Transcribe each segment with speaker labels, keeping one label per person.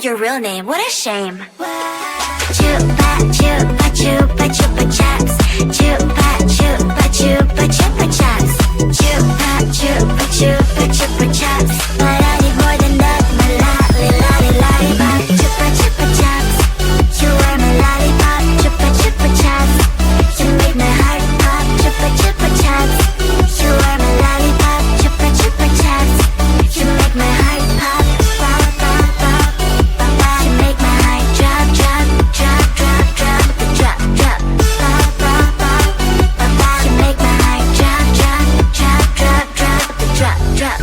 Speaker 1: your real name, what a shame. Chupa, chupa, chupa, chupa chaps. Chupa, chupa, chupa, chupa chaps. Chupa, chupa, chupa, chupa chaps. But I need more than that, my lollipop. Chupa, chupa chaps. You are my lollipop. Chupa, chupa chaps. You make my heart pop. Chupa, chupa chaps. You are my lollipop. Chupa, chupa chaps. You make my heart pop. Pop, pop, pop, pop, pop. You make my heart drop, drop, drop, drop, drop, drop, drop. Pop, pop, pop, pop, pop. You make my heart drop, drop, drop, drop, drop, drop, drop.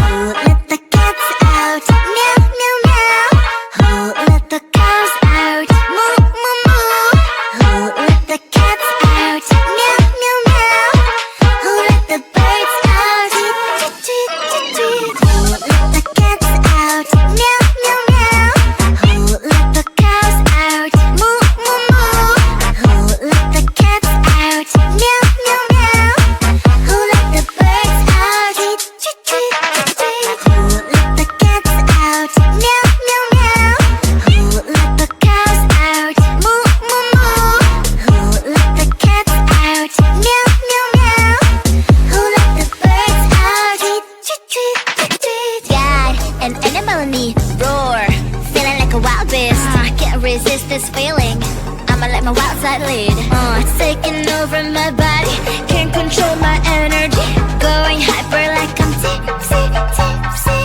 Speaker 1: Oh, let the cats out, meow, meow, meow. Oh, let the cows out, moo, moo, moo. Oh, let the cats out, meow, meow, meow. Oh, let the birds out, tweet, tweet, tweet, tweet. Oh, let the cats out, meow, meow, meow. Oh, let the cows out, moo, moo, moo. Oh, let the cats out, meow, meow, meow. Oh, let the birds out, tweet, tweet, tweet, tweet. Oh, let the cats out, meow, meow, meow. Oh, let the cows out, moo, moo, moo. Oh, let the cats out, meow, meow, meow. Oh, let the birds out, tweet, tweet, tweet, tweet. Got an animal in me, roar, feeling like a wild beast. Can't resist this feeling, I'ma let my wild side lead. It's taking over my body, can't control my energy. Going hyper like I'm tipsy, tipsy.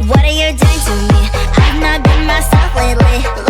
Speaker 1: What are you doing to me? I've not been myself lately.